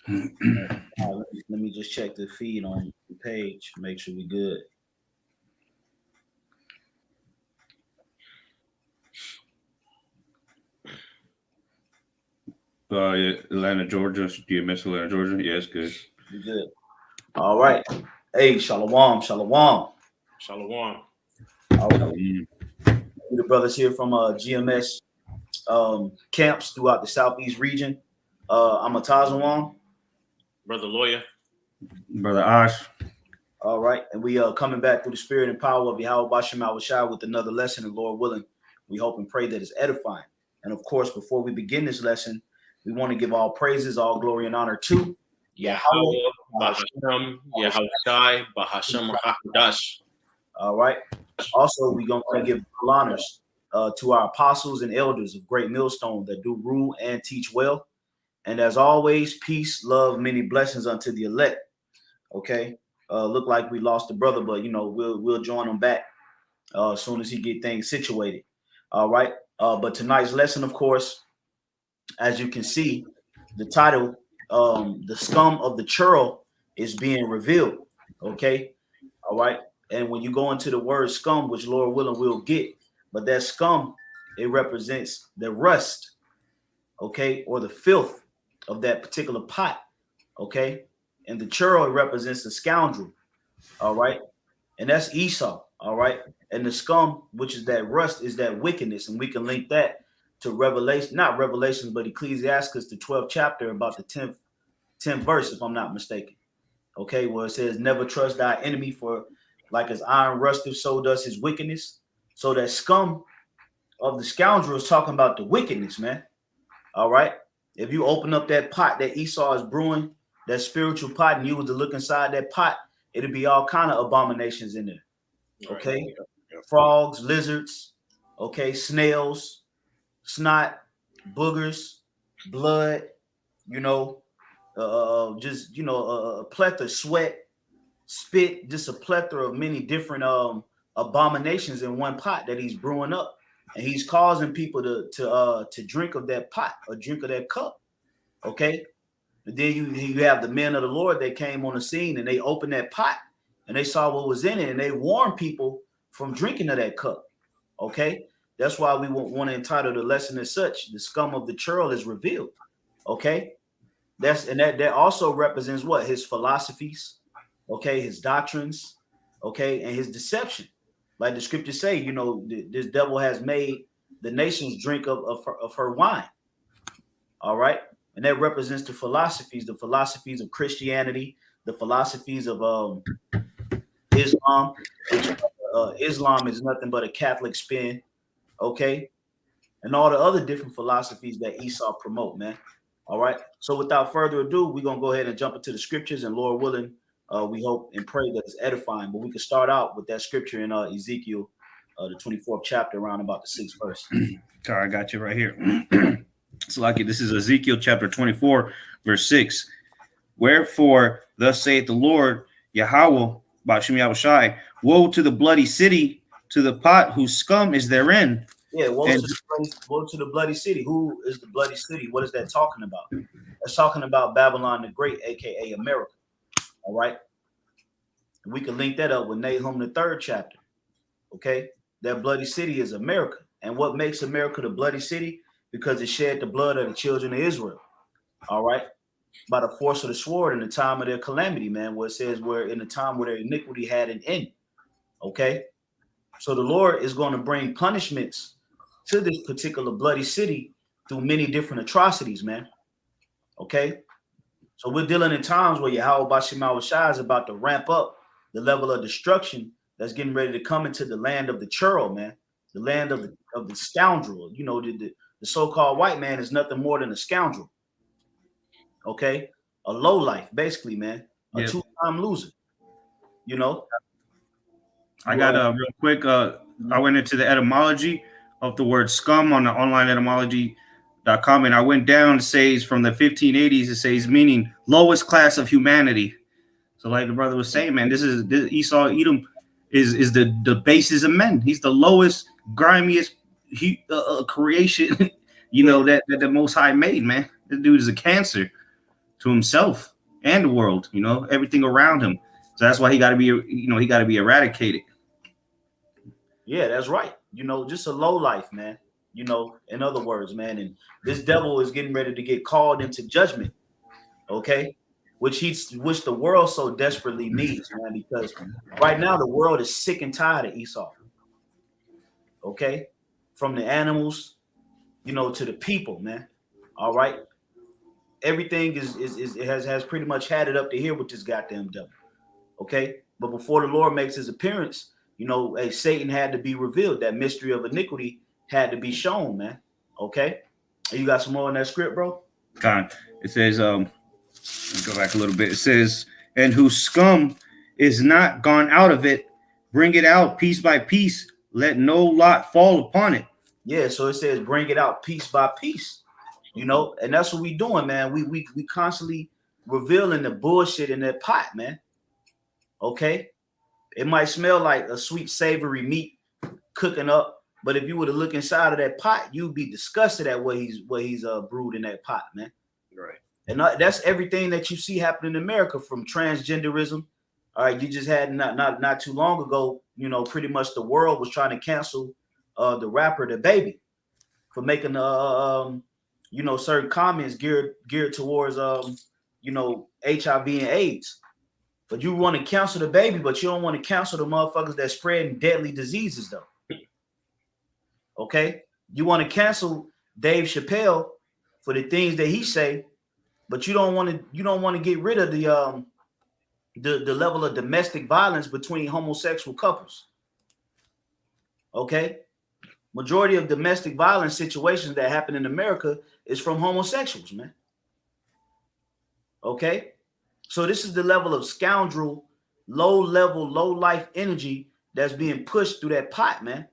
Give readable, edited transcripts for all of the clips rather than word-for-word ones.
Let me just check the feed on the page, make sure we good. Atlanta, Georgia. Do you miss Atlanta, Georgia? Yeah, it's good. We good. All right. Hey, shalom, shalom. Shalom. All right. The brothers here from GMS camps throughout the southeast region. I'm a Tazawam. Brother Lawyer. Brother Ash. All right. And we are coming back through the spirit and power of Yahweh Bashem Awashai with another lesson, and Lord willing, we hope and pray that it's edifying. And of course, before we begin this lesson, we want to give all praises, all glory, and honor to Yahweh, Bahashem, Yahushai, Bahashem HaKadosh. All right. Also, we're going to give honors to our apostles and elders of Great Millstone that do rule and teach well. And as always, peace, love, many blessings unto the elect. Okay. Look like we lost a brother, but we'll join him back as soon as he get things situated. All right. But tonight's lesson, of course, as you can see, the title, the scum of the churl, is being revealed. Okay. All right. And when you go into the word scum, which Lord willing we'll get, but that scum, it represents the rust, okay, or the filth of that particular pot, okay? And the churl represents the scoundrel, all right? And that's Esau, all right? And the scum, which is that rust, is that wickedness. And we can link that to Revelation, not Revelations, but Ecclesiastes, the 12th chapter, about the 10th verse, if I'm not mistaken, okay, where it says, never trust thy enemy, for like as iron rusteth, so does his wickedness. So that scum of the scoundrel is talking about the wickedness, man. All right. If you open up that pot that Esau is brewing, that spiritual pot, and you was to look inside that pot, it'd be all kind of abominations in there. Okay. Right. Frogs, lizards, okay, snails, snot, boogers, blood, a plethora, sweat, spit, just a plethora of many different abominations in one pot that he's brewing up, and he's causing people to drink of that pot or drink of that cup. Okay, and then you have the men of the Lord that came on the scene, and they opened that pot and they saw what was in it, and they warned people from drinking of that cup. Okay, that's why we want to entitle the lesson as such: the scum of the churl is revealed. Okay, that also represents what? His philosophies, okay, his doctrines, okay, and his deception. Like the scriptures say, this devil has made the nations drink of her wine. All right. And that represents the philosophies of Christianity, the philosophies of Islam. Islam is nothing but a Catholic spin. Okay. And all the other different philosophies that Esau promote, man. All right. So without further ado, we're going to go ahead and jump into the scriptures, and Lord willing, we hope and pray that it's edifying. But we can start out with that scripture in Ezekiel, the 24th chapter, around about the 6th verse. All right, I got you right here. So, like this is Ezekiel chapter 24, verse 6. Wherefore, thus saith the Lord, Yahweh, Bashem Yahushai, woe to the bloody city, to the pot whose scum is therein. Yeah, woe to the bloody city. Who is the bloody city? What is that talking about? That's talking about Babylon the Great, aka America. All right. And we can link that up with Nahum, the 3rd chapter. Okay. That bloody city is America. And what makes America the bloody city? Because it shed the blood of the children of Israel. All right. By the force of the sword in the time of their calamity, man, where it says where in the time where their iniquity had an end. Okay. So the Lord is going to bring punishments to this particular bloody city through many different atrocities, man. Okay. So we're dealing in times where Yahweh Bashem Awashai is about to ramp up the level of destruction that's getting ready to come into the land of the churl, man. The land of the scoundrel. The so-called white man is nothing more than a scoundrel. Okay. A lowlife, basically, man. A two-time loser. I got real quick. I went into the etymology of the word scum on the online etymology.com, and I went down. It says from the 1580s, it says meaning lowest class of humanity. So like the brother was saying, man, this Esau Edom is the basis of men. He's the lowest, grimiest creation, that the Most High made, man. This dude is a cancer to himself and the world, you know, everything around him. So that's why he got to be, you know, he got to be eradicated. Yeah, that's right. You know, just a low life, man. You know, in other words, man, and this devil is getting ready to get called into judgment. Okay, which the world so desperately needs, man, because right now the world is sick and tired of Esau. Okay, from the animals, you know, to the people, man. All right, everything is it has pretty much had it up to here with this goddamn devil. Okay, but before the Lord makes his appearance, you know, hey, Satan had to be revealed. That mystery of iniquity had to be shown, man. Okay, you got some more in that script, bro? God, it says, go back a little bit. It says, and whose scum is not gone out of it, bring it out piece by piece. Let no lot fall upon it. Yeah, so it says bring it out piece by piece, you know, and that's what we doing, man. We constantly revealing the bullshit in that pot, man. Okay, it might smell like a sweet savory meat cooking up, but if you were to look inside of that pot, you'd be disgusted at what he's brewed in that pot, man. Right. And that's everything that you see happening in America, from transgenderism. All right, you just had not too long ago, you know, pretty much the world was trying to cancel the rapper the Baby for making you know, certain comments geared towards you know, HIV and AIDS. But you want to cancel the Baby, but you don't want to cancel the motherfuckers that spreading deadly diseases, though. Okay, you want to cancel Dave Chappelle for the things that he say, but you don't want to get rid of the level of domestic violence between homosexual couples. Okay, majority of domestic violence situations that happen in America is from homosexuals, man. Okay, so this is the level of scoundrel, low level, low life energy that's being pushed through that pot, man.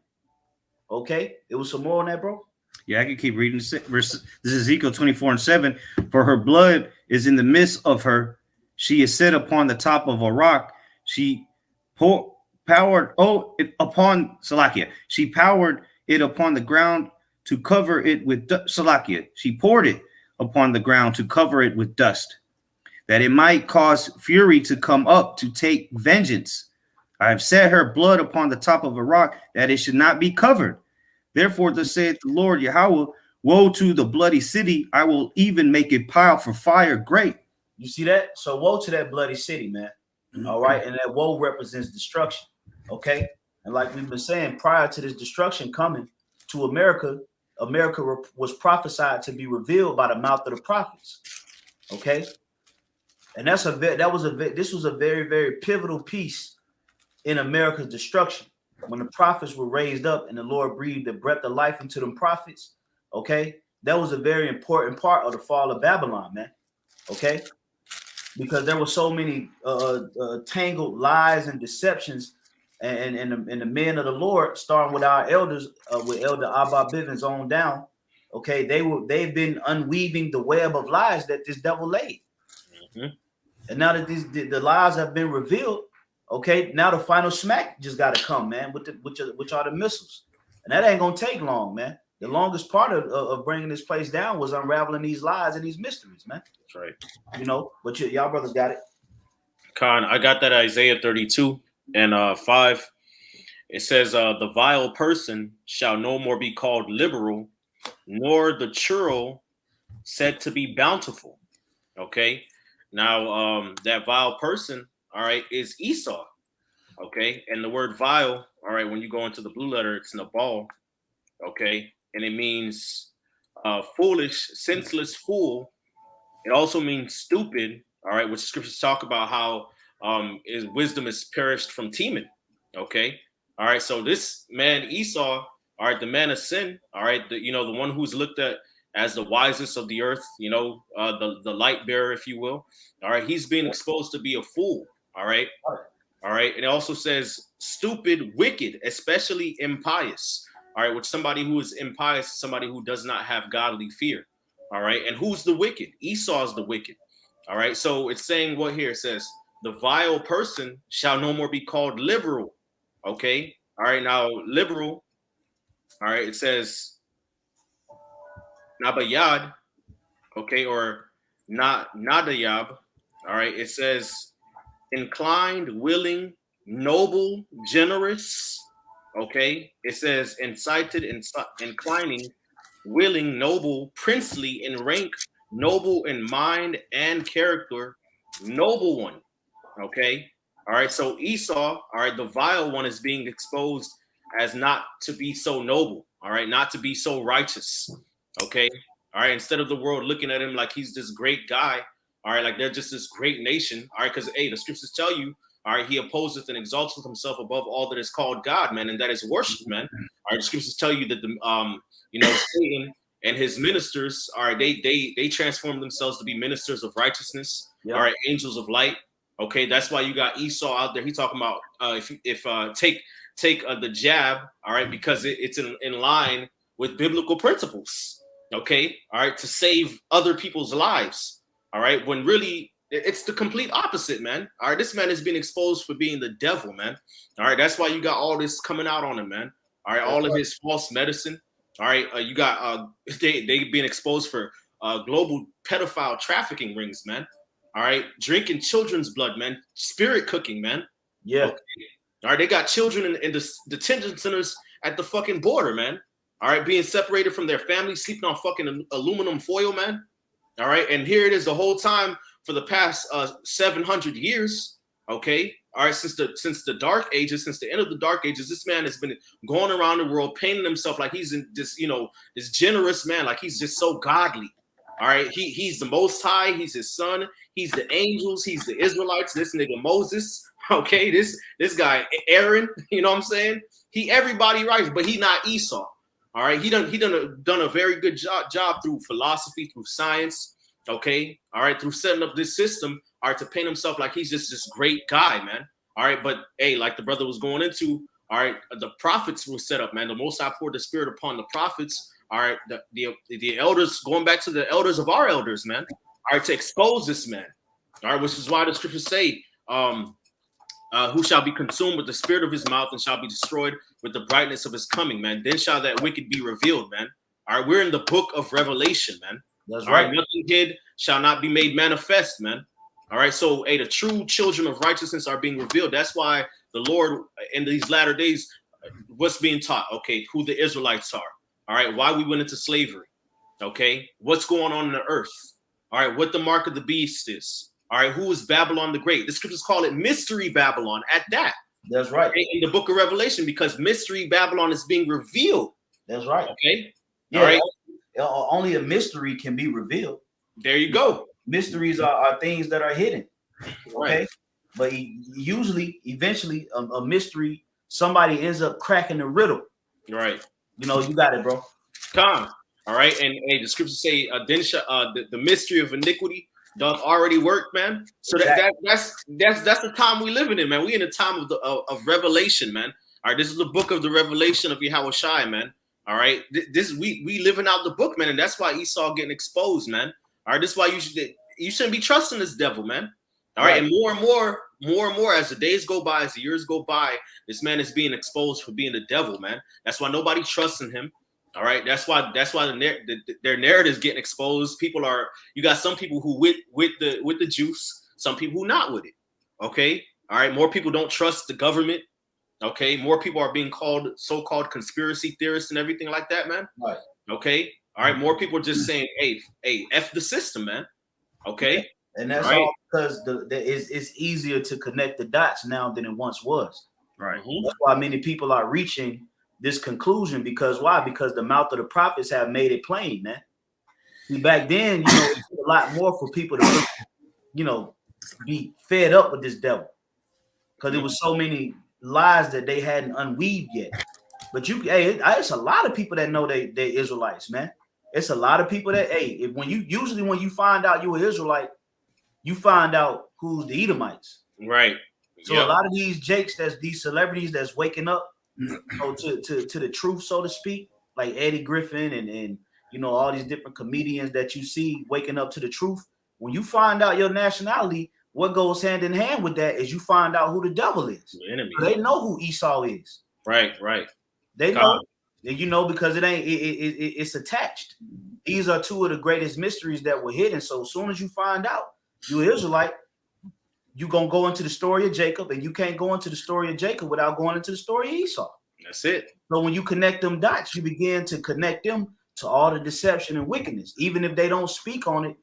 Okay, it was some more on that, bro. Yeah, I can keep reading this. This is Ezekiel 24:7. For her blood is in the midst of her. She is set upon the top of a rock. She powered it upon Salakia. She powered it upon the ground to cover it with Salakia. She poured it upon the ground to cover it with dust, that it might cause fury to come up to take vengeance. I have set her blood upon the top of a rock, that it should not be covered. Therefore, thus saith the Lord Yahweh, woe to the bloody city. I will even make it pile for fire great. You see that? So woe to that bloody city, man. All right. And that woe represents destruction. Okay. And like we've been saying, prior to this destruction coming to America, America was prophesied to be revealed by the mouth of the prophets. Okay. And this was a very, very pivotal piece in America's destruction. When the prophets were raised up and the Lord breathed the breath of life into them prophets, okay, that was a very important part of the fall of Babylon, man. Okay, because there were so many tangled lies and deceptions, and the men of the Lord, starting with our elders, with Elder Abba Bivens on down. Okay, they've been unweaving the web of lies that this devil laid, and now that the lies have been revealed. Okay, now the final smack just got to come, man, which are the missiles, and that ain't gonna take long, man. The longest part of bringing this place down was unraveling these lies and these mysteries, man. That's right. You know, but y'all brothers got it. Khan, I got that Isaiah 32 and 5. It says, the vile person shall no more be called liberal, nor the churl said to be bountiful. Okay, now that vile person, all right, is Esau. Okay, and the word vile, all right, when you go into the blue letter, it's Nabal. Okay, and it means foolish, senseless fool. It also means stupid. All right, which scriptures talk about how wisdom is perished from Teman. Okay, all right, so this man Esau, all right, the man of sin, all right, the one who's looked at as the wisest of the earth, the light bearer, if you will. All right, he's being exposed to be a fool. All right. All right. And it also says stupid, wicked, especially impious. All right. Which somebody who is impious is somebody who does not have godly fear. All right. And who's the wicked? Esau is the wicked. All right. So it's saying what here? It says the vile person shall no more be called liberal. Okay. All right. Now, liberal. All right. It says Nabayad. okay, or not Nadayab. All right, it says inclined, willing, noble, generous. Okay, it says incited, inclining, willing, noble, princely in rank, noble in mind and character, noble one. Okay, all right. So Esau, all right, the vile one is being exposed as not to be so noble. All right, not to be so righteous. Okay, all right. Instead of the world looking at him like he's this great guy, all right, like they're just this great nation. All right, because hey, the scriptures tell you, all right, he opposeth and exalteth himself above all that is called God, man, and that is worship, man. All right, the scriptures tell you that the Satan and his ministers, all right, they transform themselves to be ministers of righteousness, all right, angels of light. Okay, that's why you got Esau out there. He talking about take the jab, all right, because it's in line with biblical principles. Okay, all right, to save other people's lives. All right, when really it's the complete opposite, man. All right, this man is being exposed for being the devil, man. All right, that's why you got all this coming out on him, man. All right, all of his false medicine. All right, you got they being exposed for global pedophile trafficking rings, man. All right, drinking children's blood, man. Spirit cooking, man. Yeah. Okay. All right, they got children in the detention centers at the fucking border, man. All right, being separated from their family, sleeping on fucking aluminum foil, man. All right, and here it is the whole time for the past 700 years. Okay, all right, since the dark ages, since the end of the dark ages, this man has been going around the world painting himself like he's in this, this generous man, like he's just so godly. All right, he's the Most High, he's his son, he's the angels, he's the Israelites. This nigga Moses, okay, this guy Aaron, you know what I'm saying? He everybody right, but he not Esau. All right, he done a very good job through philosophy, through science, okay, all right, through setting up this system, all right, to paint himself like he's just this great guy, man. All right, but hey, like the brother was going into, all right, the prophets were set up, man. The Most High poured the Spirit upon the prophets. All right, the elders, going back to the elders of our elders, man. All right, to expose this man. All right, which is why the scriptures say, who shall be consumed with the spirit of his mouth and shall be destroyed with the brightness of his coming, man. Then shall that wicked be revealed, man. All right, we're in the book of Revelation, man. That's all right. Nothing hid shall not be made manifest, man. All right, so hey, the true children of righteousness are being revealed. That's why the Lord in these latter days, what's being taught? Okay, who the Israelites are. All right, why we went into slavery. Okay, what's going on in the earth. All right, what the mark of the beast is. All right, who is Babylon the Great? The scriptures call it Mystery Babylon at that. That's right. Okay? In the book of Revelation, because Mystery Babylon is being revealed. That's right. Okay. Yeah. All right. Only a mystery can be revealed. There you go. Mysteries are things that are hidden. Okay. Right. But usually, eventually, a mystery, somebody ends up cracking the riddle. Right. You got it, bro. Come. All right. And hey, the scriptures say, the mystery of iniquity doth already work, man. So that's the time we living in, man. We in a time of revelation, man. All right, this is the book of the revelation of Yahweh Shai, man. All right, we living out the book, man, and that's why Esau getting exposed, man. All right, this is why you shouldn't be trusting this devil, man. All right, and more and more as the days go by, as the years go by, this man is being exposed for being the devil, man. That's why nobody trusting him. All right, that's why their narrative is getting exposed. You got some people who with the juice, some people who not with it. Okay, all right, more people don't trust the government. Okay, more people are being called so-called conspiracy theorists and everything like that, man. Right. Okay, all right, more people are just saying, hey, F the system, man. Okay, and that's all because it's easier to connect the dots now than it once was. Right. That's why many people are reaching this conclusion, because why? Because the mouth of the prophets have made it plain, man. See, back then, it was a lot more for people to, be fed up with this devil, because there was so many lies that they hadn't unweaved yet. But it's a lot of people that know they Israelites, man. It's a lot of people that when you find out you're an Israelite, you find out who's the Edomites, right? So a lot of these jakes, these celebrities that's waking up to the truth, so to speak, like Eddie Griffin and all these different comedians that you see waking up to the truth. When you find out your nationality, what goes hand in hand with that is you find out who the devil is. The enemy. They know who Esau is. Right. They know. You know, because it's attached. These are two of the greatest mysteries that were hidden. So as soon as you find out you Israelite, you're gonna go into the story of Jacob, and you can't go into the story of Jacob without going into the story of Esau. That's it. So when you connect them dots, you begin to connect them to all the deception and wickedness. Even if they don't speak on it,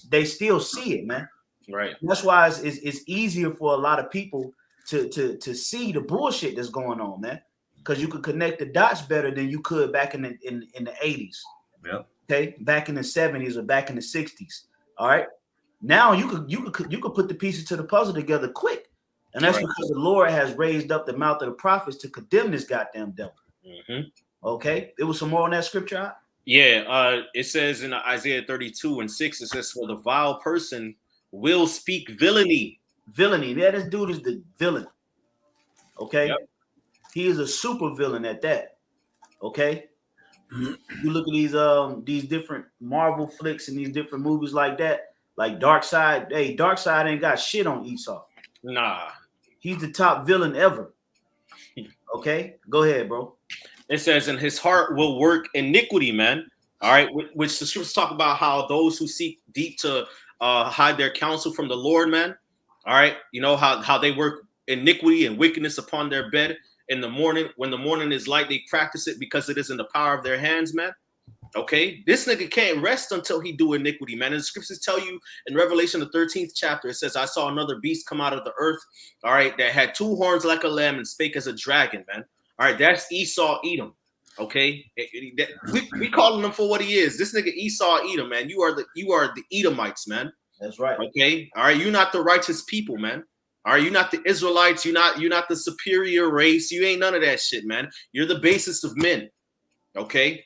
they still see it, man. Right. That's why it's easier for a lot of people to see the bullshit that's going on, man. Because you could connect the dots better than you could back in the 80s. Yep. Okay, back in the 70s or back in the 60s. All right. Now you could put the pieces to the puzzle together quick. And that's because the Lord has raised up the mouth of the prophets to condemn this goddamn devil. Mm-hmm. Okay. There was some more on that scripture. Yeah. It says in Isaiah 32:6, it says, for the vile person will speak villainy. Villainy. Yeah, this dude is the villain. Okay. Yep. He is a super villain at that. Okay. You look at these different Marvel flicks and these different movies like that, like Darkseid. Hey, Darkseid ain't got shit on Esau. Nah. He's the top villain ever. Okay, go ahead, bro. It says, and his heart will work iniquity, man. All right, which the scriptures talk about how those who seek deep to hide their counsel from the Lord, man. All right, you know how they work iniquity and wickedness upon their bed in the morning. When the morning is light, they practice it because it is in the power of their hands, man. Okay, this nigga can't rest until he do iniquity, man. And the scriptures tell you in Revelation, the 13th chapter, it says, I saw another beast come out of the earth, all right, that had two horns like a lamb and spake as a dragon, man. All right, that's Esau Edom. Okay, we calling him for what he is. This nigga Esau Edom, man. You are the Edomites, man. That's right. Okay, all right, you're not the righteous people, man. All right, you're not the Israelites. You're not the superior race. You ain't none of that shit, man. You're the basest of men. Okay.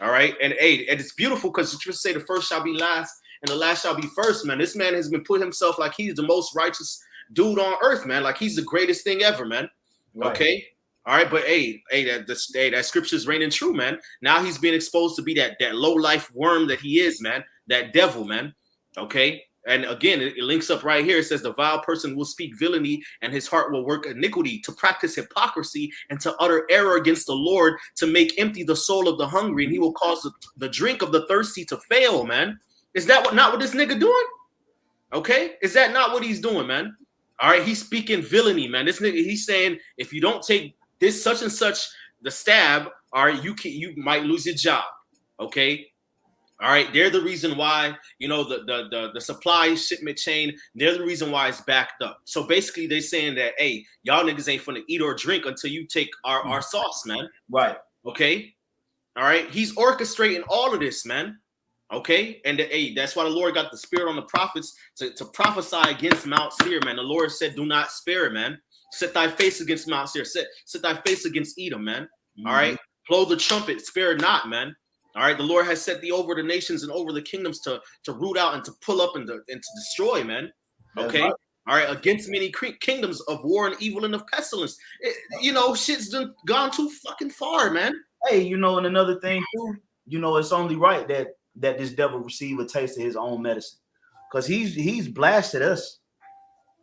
All right, and it's beautiful because the scriptures say the first shall be last and the last shall be first, man. This man has been put himself like he's the most righteous dude on earth, man. Like he's the greatest thing ever, man. Right. Okay, all right, but that scripture's reigning true, man. Now he's being exposed to be that low life worm that he is, man. That devil, man. Okay. And again, it links up right here. It says the vile person will speak villainy and his heart will work iniquity, to practice hypocrisy and to utter error against the Lord, to make empty the soul of the hungry, and he will cause the drink of the thirsty to fail, man. Is that not what this nigga doing? Okay. Is that not what he's doing, man? All right. He's speaking villainy, man. This nigga, he's saying, if you don't take this such and such, the stab, all right, you might lose your job. Okay. All right, they're the reason why, you know, the supply shipment chain, they're the reason why it's backed up. So basically they're saying that, hey, y'all niggas ain't finna eat or drink until you take our sauce, man. Right. Okay. All right. He's orchestrating all of this, man. Okay. And that's why the Lord got the spirit on the prophets to prophesy against Mount Seir, man. The Lord said, do not spare, man. Set thy face against Mount Seir. Set thy face against Edom, man. Mm-hmm. All right. Blow the trumpet, spare not, man. All right, the Lord has set thee over the nations and over the kingdoms to root out and to pull up and to destroy, man. Okay, right. All right, against many kingdoms of war and evil and of pestilence. You know, shit's gone too fucking far, man. Hey, you know, and another thing too, you know, it's only right that this devil receive a taste of his own medicine, because he's blasted us.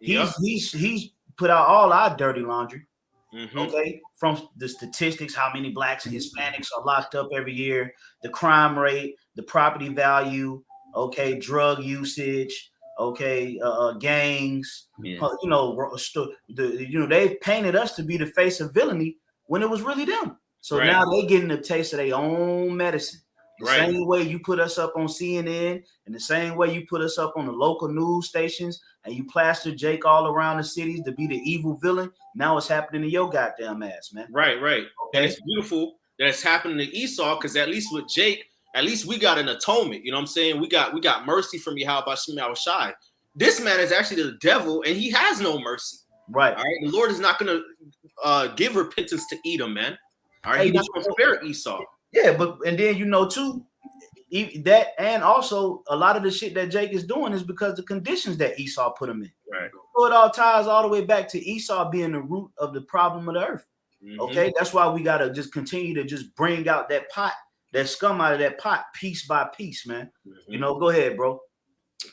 He's put out all our dirty laundry. Mm-hmm. Okay, from the statistics, how many blacks and Hispanics are locked up every year, the crime rate, the property value, okay, drug usage, okay, gangs, you know, they've painted us to be the face of villainy when it was really them. So now they getting a taste of their own medicine. The same way you put us up on CNN, and the same way you put us up on the local news stations, and you plaster Jake all around the cities to be the evil villain. Now it's happening to your goddamn ass, man. Right. Okay? And it's beautiful that it's happening to Esau, because at least with Jake, at least we got an atonement. You know what I'm saying? We got mercy from Yahweh Shai. This man is actually the devil, and he has no mercy. Right. All right. The Lord is not going to give repentance to Edom, man. All right. He's not going to spare Esau. Yeah, and then you know too, that, and also a lot of the shit that Jake is doing is because the conditions that Esau put him in. Right. So it all ties all the way back to Esau being the root of the problem of the earth. Mm-hmm. Okay, that's why we gotta just continue to just bring out that pot, that scum out of that pot, piece by piece, man. Mm-hmm. You know, go ahead, bro.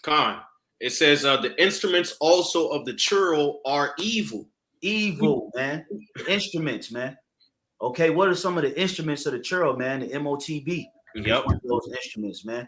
Khan. It says the instruments also of the churl are evil. Evil, man. Instruments, man. Okay, what are some of the instruments of the Churl, man? The MOTB. Yep. One of those instruments, man.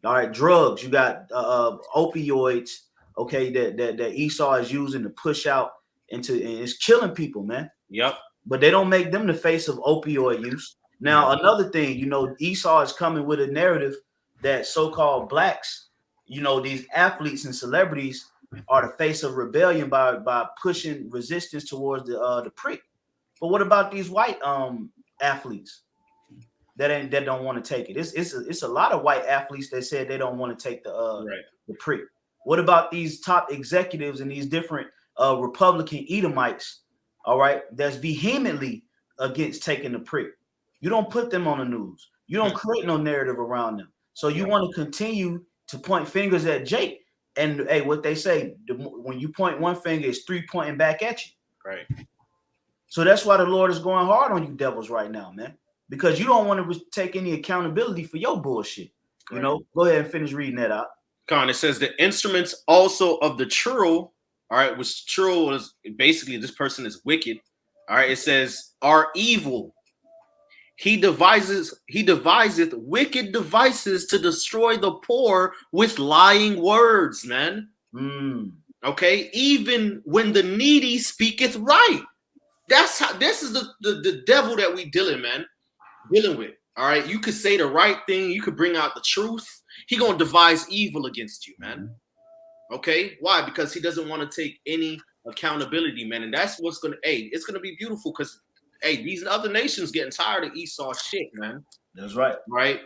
All right, drugs. You got opioids. Okay, that Esau is using to push out and it's killing people, man. Yep. But they don't make them the face of opioid use. Now, another thing, Esau is coming with a narrative that so-called blacks, these athletes and celebrities are the face of rebellion by pushing resistance towards the prick. But what about these white athletes that don't want to take it? It's a lot of white athletes that said they don't want to take the prick. What about these top executives and these different Republican Edomites? All right, that's vehemently against taking the prick. You don't put them on the news. You don't create no narrative around them. So you want to continue to point fingers at Jake. And hey, what they say, when you point one finger, it's 3 pointing back at you. Right. So that's why the Lord is going hard on you devils right now, man. Because you don't want to take any accountability for your bullshit. You know, go ahead and finish reading that out. Con, it says the instruments also of the Churl, all right, which Churl is basically this person is wicked. All right, it says are evil. He deviseth wicked devices to destroy the poor with lying words, man. Okay, even when the needy speaketh right. That's how this is the devil that we dealing with. All right, you could say the right thing, you could bring out the truth. He gonna devise evil against you, man. Okay, why? Because he doesn't want to take any accountability, man. And that's what's gonna. Hey, it's gonna be beautiful because these other nations getting tired of Esau's shit, man. That's right. Right.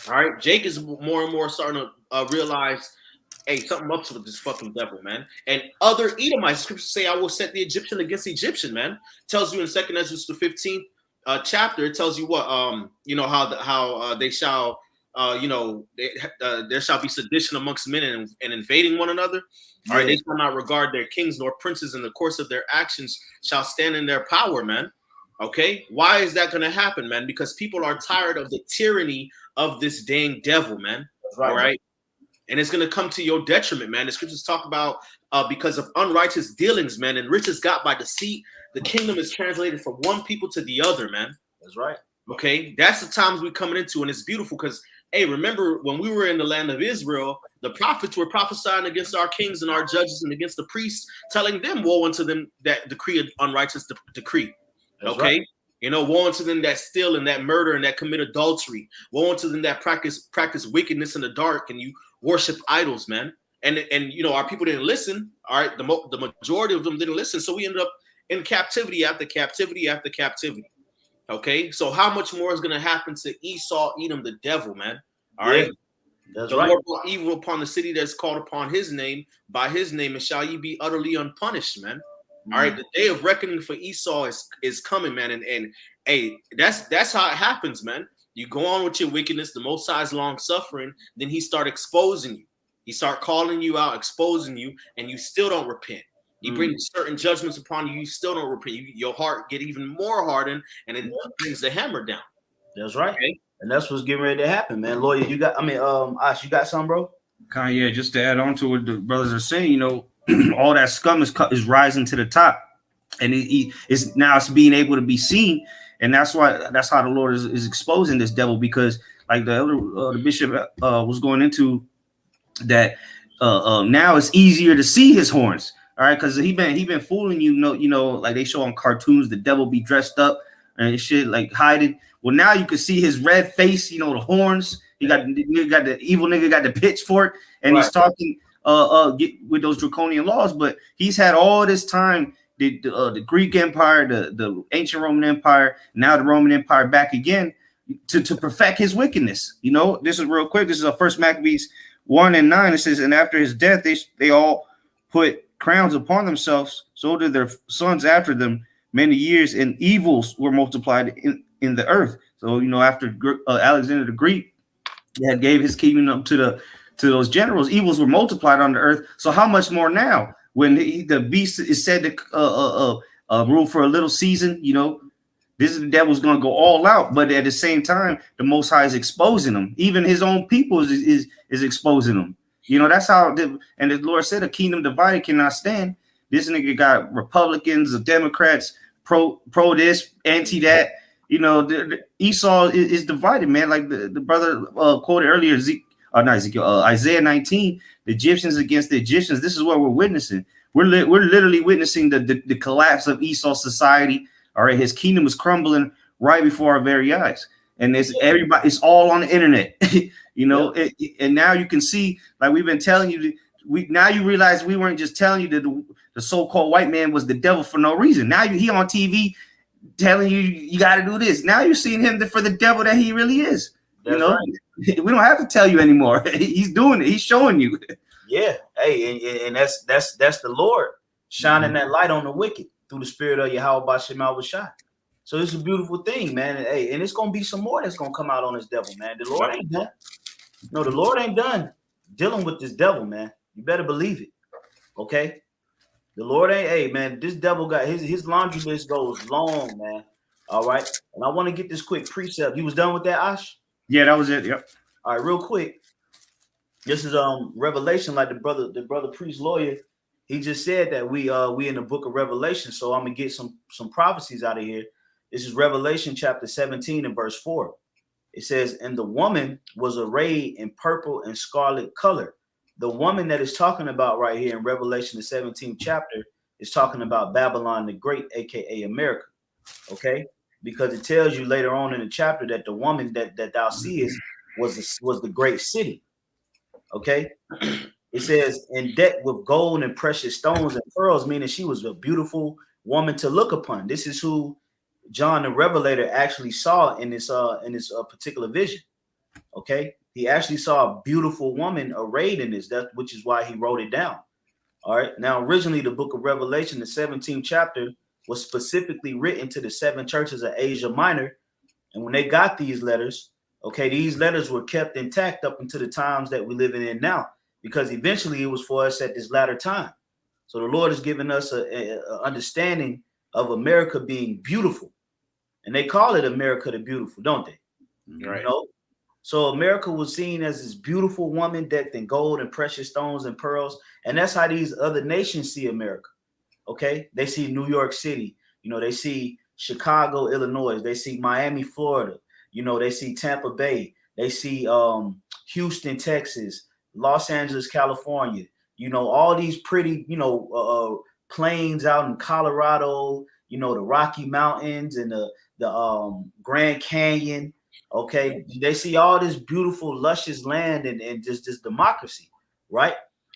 All right. Jake is more and more starting to realize, hey, something up with this fucking devil, man. And other Edomites, scriptures say, I will set the Egyptian against the Egyptian, man. Tells you in 2nd Ezra the 15th chapter, it tells you what, how they shall, there shall be sedition amongst men and invading one another. All right, they shall not regard their kings nor princes in the course of their actions shall stand in their power, man. Okay, why is that going to happen, man? Because people are tired of the tyranny of this dang devil, man. That's right. All right. And it's going to come to your detriment, man. The scriptures talk about because of unrighteous dealings, man, and riches got by deceit, the kingdom is translated from one people to the other, man. That's right. Okay, that's the times we're coming into, and it's beautiful because, hey, remember when we were in the land of Israel, the prophets were prophesying against our kings and our judges and against the priests, telling them woe unto them that decree an unrighteous decree. That's okay, right. Woe unto them that steal and that murder and that commit adultery. Woe unto them that practice wickedness in the dark and you worship idols, man. And our people didn't listen. All right, the majority of them didn't listen, so we ended up in captivity after captivity after captivity. Okay, so how much more is going to happen to Esau, Edom, the devil, man? All right, that's the right. Lord brought evil upon the city that's called upon His name by His name, and shall ye be utterly unpunished, man. All right, the day of reckoning for Esau is coming, man, and hey, that's how it happens, man. You go on with your wickedness, the Most High's long suffering, then He start exposing you. He start calling you out, exposing you, and you still don't repent. He brings certain judgments upon you. You still don't repent. Your heart get even more hardened, and it brings the hammer down. That's right. Okay? And that's what's getting ready to happen, man. Lawyer, you got? Ash, you got something, bro? Yeah, just to add on to what the brothers are saying, all that scum is rising to the top, and it's being able to be seen, and that's how the Lord is exposing this devil, because like the bishop was going into that. Now it's easier to see his horns. All right, because he been fooling you, like they show on cartoons, the devil be dressed up and shit, like hiding. Well, now you can see his red face, the horns. He got the evil nigga got the pitchfork, and he's talking with those draconian laws. But he's had all this time the Greek Empire, the ancient Roman Empire, now the Roman Empire back again to perfect his wickedness. This is real quick. This is First Maccabees 1:9. It says, and after his death, they all put crowns upon themselves, so did their sons after them many years, and evils were multiplied in the earth. So after Alexander the Great that gave his kingdom to those generals, evils were multiplied on the earth. So how much more now when the beast is said to rule for a little season? This is the devil's going to go all out, but at the same time, the Most High is exposing them. Even his own people is exposing them. That's how, and the Lord said, a kingdom divided cannot stand. This nigga got Republicans, the Democrats, pro this, anti that. You know, the Esau is divided, man. Like the brother quoted earlier, Isaiah 19, the Egyptians against the Egyptians. This is what we're witnessing. We're literally witnessing the collapse of Esau's society. All right, his kingdom is crumbling right before our very eyes, and it's everybody. It's all on the internet, you know. And now you can see, like we've been telling you, now you realize we weren't just telling you that the so-called white man was the devil for no reason. Now he on TV telling you got to do this. Now you're seeing him for the devil that he really is. That's right. We don't have to tell you anymore. He's doing it. He's showing you. Yeah. Hey, and that's the Lord shining that light on the wicked through the spirit of Yahweh Bashem Al-Bashai. So it's a beautiful thing, man. And, hey, and it's gonna be some more that's gonna come out on this devil, man. The Lord ain't done. No, the Lord ain't done dealing with this devil, man. You better believe it. Okay. The Lord ain't, hey, man, this devil got his laundry list goes long, man. All right. And I want to get this quick precept. You was done with that, Ash? Yeah, that was it. Yep. All right, real quick. This is Revelation, like the brother priest lawyer. He just said that we in the book of Revelation. So I'm gonna get some prophecies out of here. This is Revelation chapter 17 and verse 4. It says, and the woman was arrayed in purple and scarlet color. The woman that is talking about right here in Revelation, the 17th chapter, is talking about Babylon the Great, aka America. Okay, because it tells you later on in the chapter that the woman that thou seest was the great city. Okay, it says, and decked with gold and precious stones and pearls, meaning she was a beautiful woman to look upon. This is who John the Revelator actually saw in this particular vision. Okay, he actually saw a beautiful woman arrayed in this, which is why he wrote it down. All right. Now, originally, the book of Revelation, the 17th chapter, was specifically written to the 7 churches of Asia Minor. And when they got these letters, okay, these letters were kept intact up until the times that we're living in now, because eventually it was for us at this latter time. So the Lord has given us a understanding of America being beautiful. And they call it America the Beautiful, don't they? Right. You know? So America was seen as this beautiful woman decked in gold and precious stones and pearls. And that's how these other nations see America. Okay. They see New York City. You know, they see Chicago, Illinois. They see Miami, Florida. You know, they see Tampa Bay. They see Houston, Texas, Los Angeles, California. You know, all these pretty, plains out in Colorado, you know, the Rocky Mountains and the Grand Canyon. Okay, they see all this beautiful, luscious land and just this democracy, right?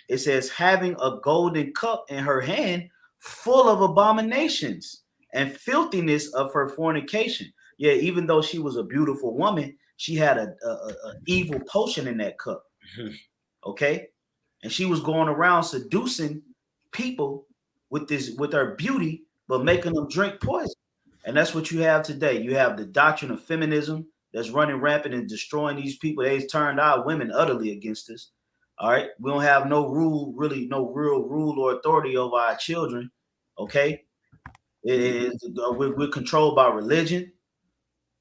It says, having a golden cup in her hand full of abominations and filthiness of her fornication. Yeah, even though she was a beautiful woman, she had a evil potion in that cup. Okay, and she was going around seducing people with her beauty, but making them drink poison. And that's what you have today. You have the doctrine of feminism that's running rampant and destroying these people. They've turned our women utterly against us. All right. We don't have no real rule or authority over our children. Okay. We're controlled by religion.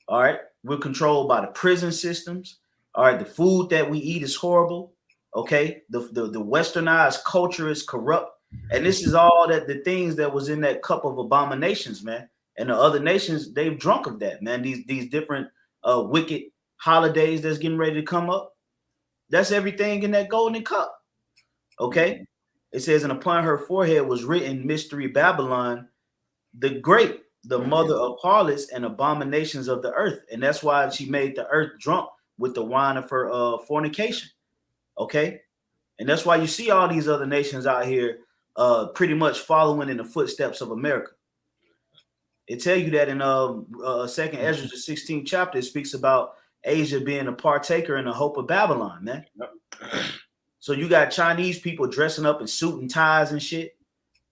All right. We're controlled by the prison systems. All right. The food that we eat is horrible. Okay. The westernized culture is corrupt. And this is all the things that was in that cup of abominations, man. And the other nations, they've drunk of that, man. These different wicked holidays that's getting ready to come up. That's everything in that golden cup. Okay. It says, and upon her forehead was written Mystery Babylon, the Great, the mother of harlots and abominations of the earth. And that's why she made the earth drunk with the wine of her fornication. Okay. And that's why you see all these other nations out here pretty much following in the footsteps of America. It tell you that in Second Ezra, the 16th chapter, it speaks about Asia being a partaker in the hope of Babylon, man. So you got Chinese people dressing up in suit and ties and shit.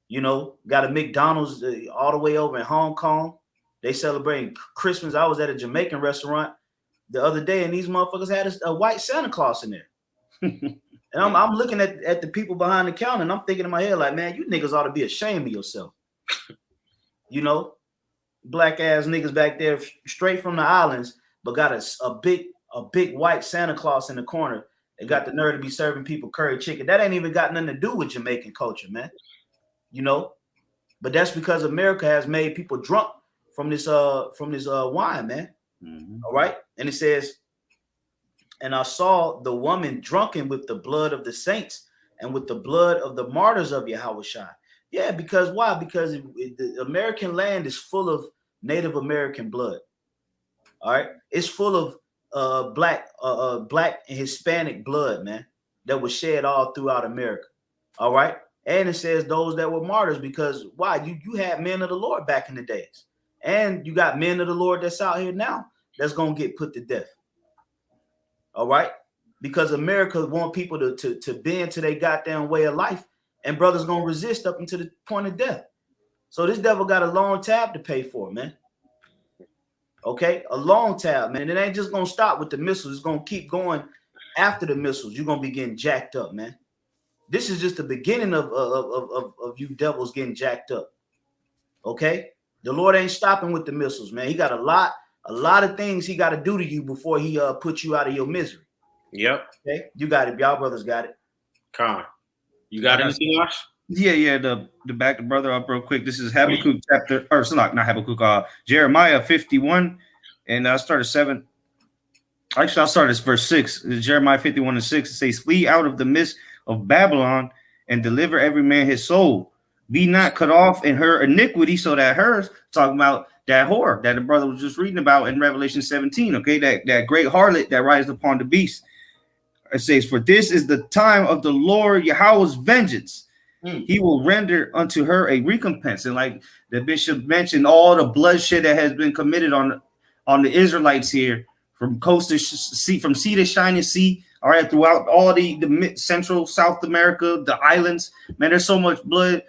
You know, got a McDonald's all the way over in Hong Kong. They celebrating Christmas. I was at a Jamaican restaurant the other day, and these motherfuckers had a white Santa Claus in there. And I'm looking at the people behind the counter, and I'm thinking in my head, like, man, you niggas ought to be ashamed of yourself. You know, black ass niggas back there straight from the islands, but got a big white Santa Claus in the corner. They got the nerve to be serving people curry chicken. That ain't even got nothing to do with Jamaican culture, man. You know, But that's because America has made people drunk from this wine, man. All right. And it says, and I saw the woman drunken with the blood of the saints and with the blood of the martyrs of Yahushua. Yeah, because why? Because the American land is full of Native American blood. All right, it's full of black and Hispanic blood, man, that was shed all throughout America. All right, and it says those that were martyrs, because why? You had men of the Lord back in the days, and you got men of the Lord that's out here now that's gonna get put to death. All right, because America want people to bend to their goddamn way of life, and brothers gonna resist up until the point of death. So this devil got a long tab to pay for, man. Okay, a long tab, man. It ain't just gonna stop with the missiles. It's gonna keep going after the missiles. You're gonna be getting jacked up, man. This is just the beginning of you devils getting jacked up. Okay, the Lord ain't stopping with the missiles, man. He got a lot of things he got to do to you before he puts you out of your misery. Yep. Okay, you got it. Y'all brothers got it. Con, you got anything, Josh? Yeah. The back the brother up real quick. This is Habakkuk chapter, or it's not Habakkuk. Jeremiah 51, and I started 7. Actually, I'll start at verse 6. Jeremiah 51 and 6. It says, "Flee out of the midst of Babylon and deliver every man his soul. Be not cut off in her iniquity," so that hers, talking about that whore that the brother was just reading about in Revelation 17. Okay, that great harlot that rides upon the beast. It says, "For this is the time of the Lord Yahweh's vengeance. He will render unto her a recompense." And like the bishop mentioned, all the bloodshed that has been committed on the Israelites here, from coast to sea, from sea to shining sea, all right, throughout all the Central South America, the islands, man, there's so much blood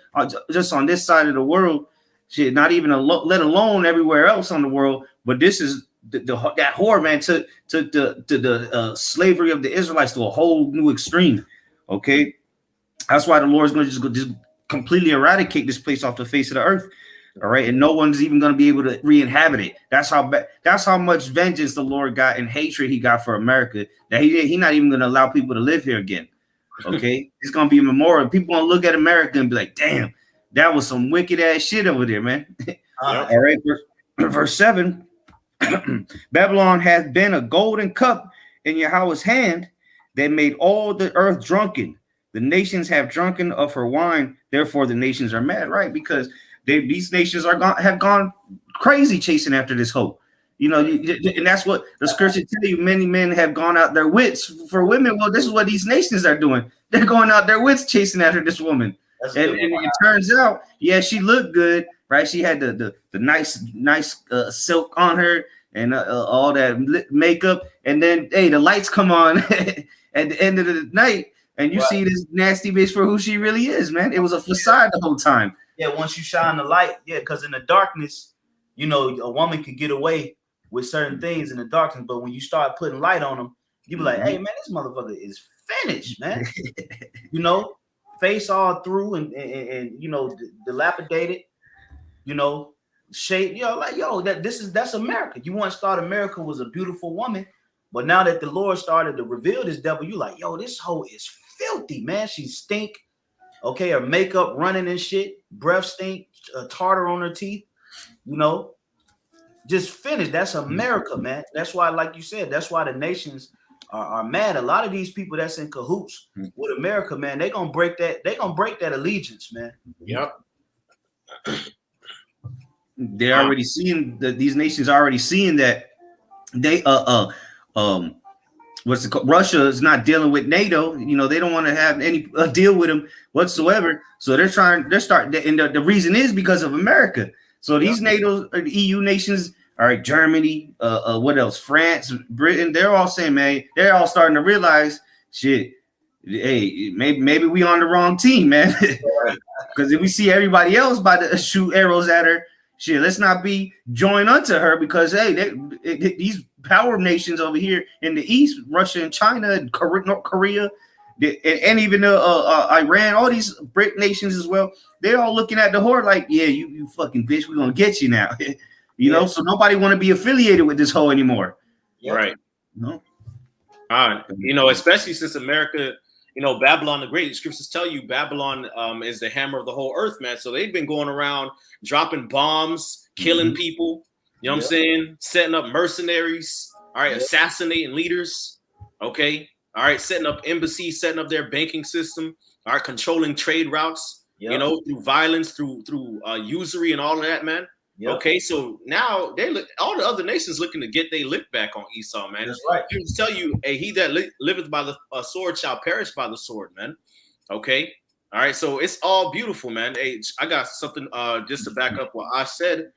just on this side of the world. Shit, not even let alone everywhere else on the world. But this is that whore, man, took the slavery of the Israelites to a whole new extreme. Okay. That's why the Lord is going to just completely eradicate this place off the face of the earth. All right. And no one's even going to be able to re-inhabit it. That's how much vengeance the Lord got and hatred he got for America, that he's not even going to allow people to live here again. Okay. It's going to be a memorial. People going to look at America and be like, damn, that was some wicked ass shit over there, man. All right. Verse 7. Babylon hath been a golden cup in Yahweh's hand that made all the earth drunken. The nations have drunken of her wine, therefore the nations are mad, right? Because these nations have gone crazy chasing after this hope. You know, and that's what the scripture tell you. Many men have gone out their wits for women. Well, this is what these nations are doing. They're going out their wits chasing after this woman. And it turns out, yeah, she looked good, right? She had the nice silk on her and all that makeup. And then, hey, the lights come on at the end of the night. And you see this nasty bitch for who she really is, man. It was a facade the whole time. Yeah, once you shine the light, because in the darkness, you know, a woman could get away with certain things in the darkness, but when you start putting light on them, you be like, hey, man, this motherfucker is finished, man. You know, face all through and you know, dilapidated, you know, shape, that's America. You once thought America was a beautiful woman, but now that the Lord started to reveal this devil, you like, yo, this hoe is filthy, man. She stink. Okay, her makeup running and shit, breath stink, tartar on her teeth, you know, just finished. That's America, man. That's why, like you said, that's why the nations are mad. A lot of these people that's in cahoots with America, man, they're gonna break that allegiance, man. Yep. They're already seeing that these nations are already seeing that they Russia is not dealing with NATO. You know, they don't want to have any deal with them whatsoever. So they're starting, and the reason is because of America. So these NATO or the EU nations, all right, Germany, what else? France, Britain, they're all saying, man, they're all starting to realize, shit, hey, maybe we on the wrong team, man. Because if we see everybody else about to shoot arrows at her, shit, let's not be joined unto her, because hey, these power nations over here in the east, Russia and China and North Korea, and even Iran, all these BRIC nations as well, they're all looking at the whore like, yeah, you fucking bitch, we're gonna get you now. You know, so nobody want to be affiliated with this hoe anymore. Right. No. You know, especially since America you know, Babylon the Great. Scriptures tell you Babylon is the hammer of the whole earth, man. So they've been going around dropping bombs, killing people. You know what I'm saying? Setting up mercenaries. All right, assassinating leaders. Okay. All right, setting up embassies, setting up their banking system. All right, controlling trade routes. You know, through violence, through usury and all of that, man. Okay, so now all the other nations looking to get their lick back on Esau, man. That's right. I tell you, hey, he that liveth by the sword shall perish by the sword, man. Okay, all right, so it's all beautiful, man. Hey, I got something just to back up what I said.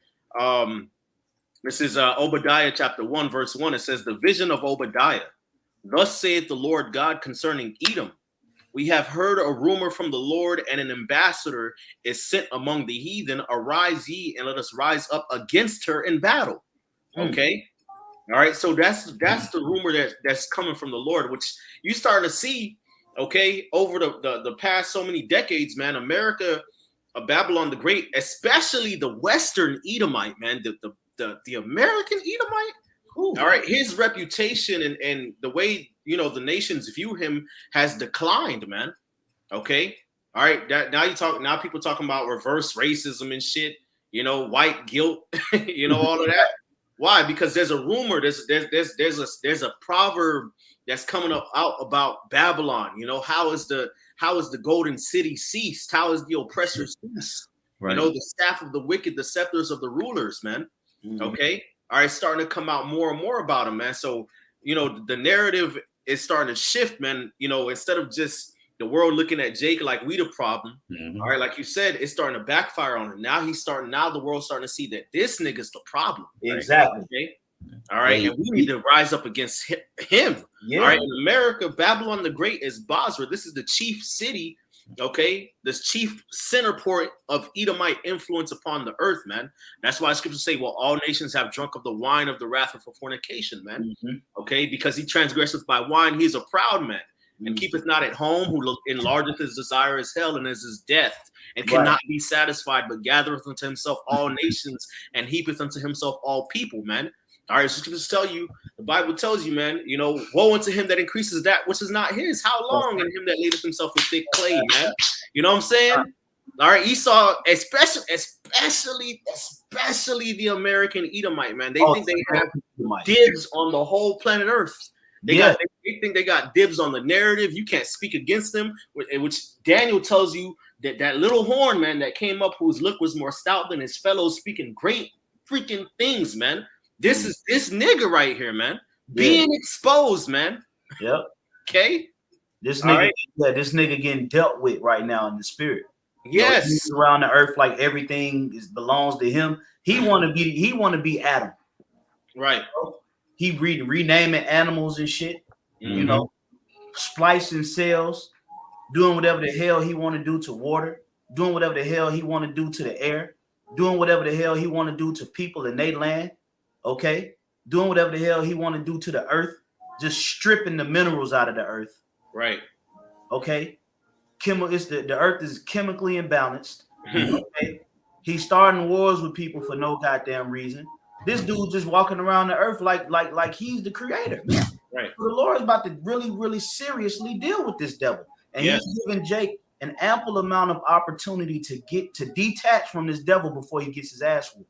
This is Obadiah chapter 1, verse 1. It says, "The vision of Obadiah. Thus saith the Lord God concerning Edom. We have heard a rumor from the Lord, and an ambassador is sent among the heathen. Arise ye, and let us rise up against her in battle." Okay, all right. So that's the rumor that's coming from the Lord, which you starting to see. Okay, over the past so many decades, man. America, Babylon the Great, especially the Western Edomite, man. The American Edomite. All right, his reputation and the way, you know, the nations view him has declined, man. Okay, all right. Now people talking about reverse racism and shit. You know, white guilt. You know, all of that. Why? Because there's a rumor. There's a proverb that's coming out about Babylon. You know, how is the golden city ceased? How is the oppressor ceased? Right. You know, the staff of the wicked, the scepters of the rulers, man. Okay. All right, starting to come out more and more about him, man. So, you know, the narrative is starting to shift, man. You know, instead of just the world looking at Jake like we the problem, all right, like you said, it's starting to backfire on him. Now the world's starting to see that this nigga's the problem. Exactly. Okay? All right, and we need to rise up against him. Yeah. All right, in America, Babylon the Great is Basra. This is the chief city. Okay, this chief center point of Edomite influence upon the earth, man. That's why scriptures say, well, all nations have drunk of the wine of the wrath of fornication, man. Okay, because he transgresseth by wine, he is a proud man, and keepeth not at home, who enlargeth his desire as hell, and as his death, and cannot be satisfied, but gathereth unto himself all nations, and heapeth unto himself all people, man. All right, so scriptures tell you, the Bible tells you, man, you know, woe unto him that increases that which is not his. How long? And him that ladeth himself with thick clay, man. You know what I'm saying? All right, Esau, especially the American Edomite, man. They think they have dibs on the whole planet Earth. They think they got dibs on the narrative. You can't speak against them, which Daniel tells you that little horn, man, that came up, whose look was more stout than his fellows, speaking great freaking things, man. This is this nigga right here, man, being exposed, man. Yep. Okay. This nigga, this nigga getting dealt with right now in the spirit. Yes. You know, he's around the earth like everything belongs to him. He want to be Adam. Right. He renaming animals and shit. You know, splicing cells, doing whatever the hell he want to do to water, doing whatever the hell he want to do to the air, doing whatever the hell he want to do to people in their land. Okay, doing whatever the hell he want to do to the earth, just stripping the minerals out of the earth. Right. Okay, the earth is chemically imbalanced. Okay, he's starting wars with people for no goddamn reason. This dude just walking around the earth like he's the creator. Right. So the Lord is about to really seriously deal with this devil, and he's giving Jake an ample amount of opportunity to detach from this devil before he gets his ass whooped.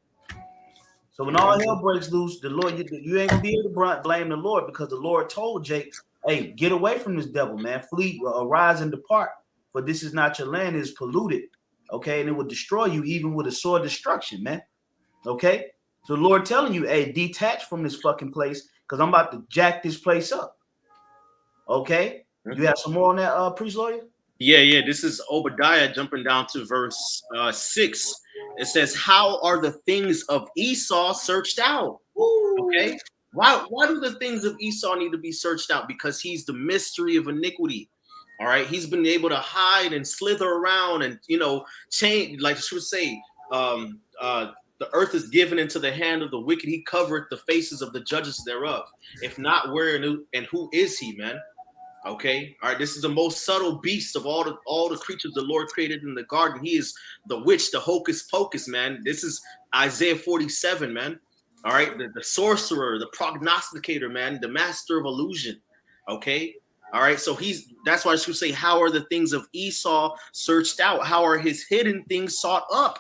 So when all hell breaks loose, the Lord, you ain't gonna be able to blame the Lord, because the Lord told Jake, "Hey, get away from this devil, man. Flee, arise and depart, for this is not your land; it is polluted." Okay, and it will destroy you, even with a sword destruction, man. Okay, so the Lord telling you, "Hey, detach from this fucking place, because I'm about to jack this place up." Okay, you have some more on that, priest lawyer? Yeah. This is Obadiah jumping down to verse 6. It says, "How are the things of Esau searched out?" Okay. Why do the things of Esau need to be searched out? Because he's the mystery of iniquity. All right. He's been able to hide and slither around and, you know, change, like she would say, the earth is given into the hand of the wicked. He covered the faces of the judges thereof. If not, where and who is he, man? Okay, all right. This is the most subtle beast of all the creatures the Lord created in the garden. He is the witch, the hocus pocus, man. This is Isaiah 47, man. All right, the sorcerer, the prognosticator, man, the master of illusion. Okay, All right, so that's why I should say, how are the things of Esau searched out? How are his hidden things sought up?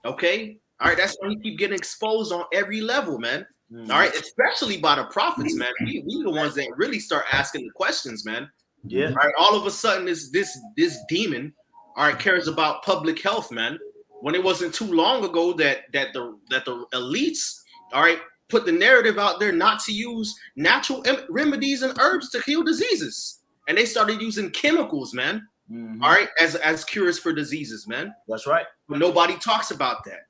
Okay, all right, that's why he keep getting exposed on every level, man. All right, especially by the prophets, man. We the ones that really start asking the questions, man. Yeah. All right, all of a sudden, this demon, all right, cares about public health, man. When it wasn't too long ago that the elites, all right, put the narrative out there not to use natural remedies and herbs to heal diseases, and they started using chemicals, man. All right, as cures for diseases, man. That's right. But nobody talks about that.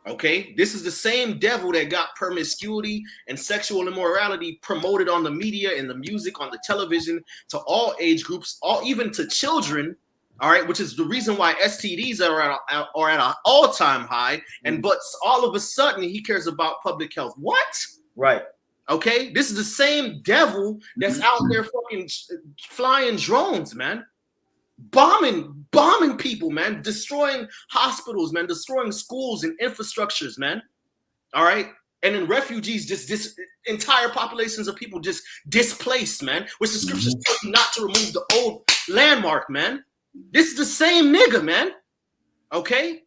Okay, this is the same devil that got promiscuity and sexual immorality promoted on the media and the music, on the television, to all age groups, even to children. All right, which is the reason why STDs are at an all-time high. And but all of a sudden he cares about public health. What? Right. Okay, this is the same devil that's out there fucking flying drones, man. Bombing people, man, destroying hospitals, man, destroying schools and infrastructures, man. All right. And then refugees, just entire populations of people just displaced, man, which the scriptures tell you not to remove the old landmark, man. This is the same nigga, man. Okay.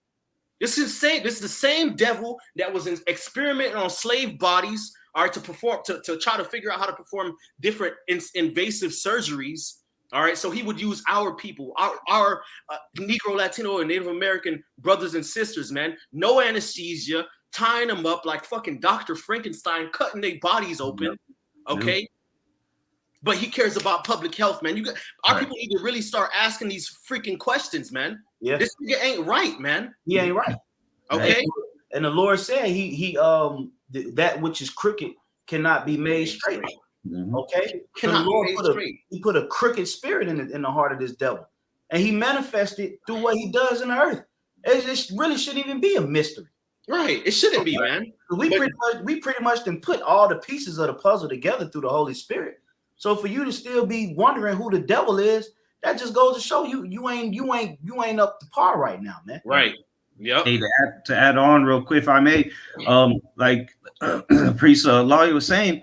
This is the same devil that was experimenting on slave bodies, all right, to try to figure out how to perform different invasive surgeries. All right, so he would use our people, our Negro, Latino, and Native American brothers and sisters, man. No anesthesia, tying them up like fucking Dr. Frankenstein, cutting their bodies open. Okay, but he cares about public health, man. Our people need to really start asking these freaking questions, man. Yeah, this nigga ain't right, man. He ain't right. Okay, and the Lord said he that which is crooked cannot be made straight. Okay, so the Lord he put a crooked spirit in the heart of this devil, and he manifested through what he does in the earth. It really shouldn't even be a mystery, right? It shouldn't be, man. We pretty much then put all the pieces of the puzzle together through the Holy Spirit. So for you to still be wondering who the devil is, that just goes to show you ain't up to par right now, man. Right. Yep. Hey, to add on real quick, if I may, like priest lawyer was saying,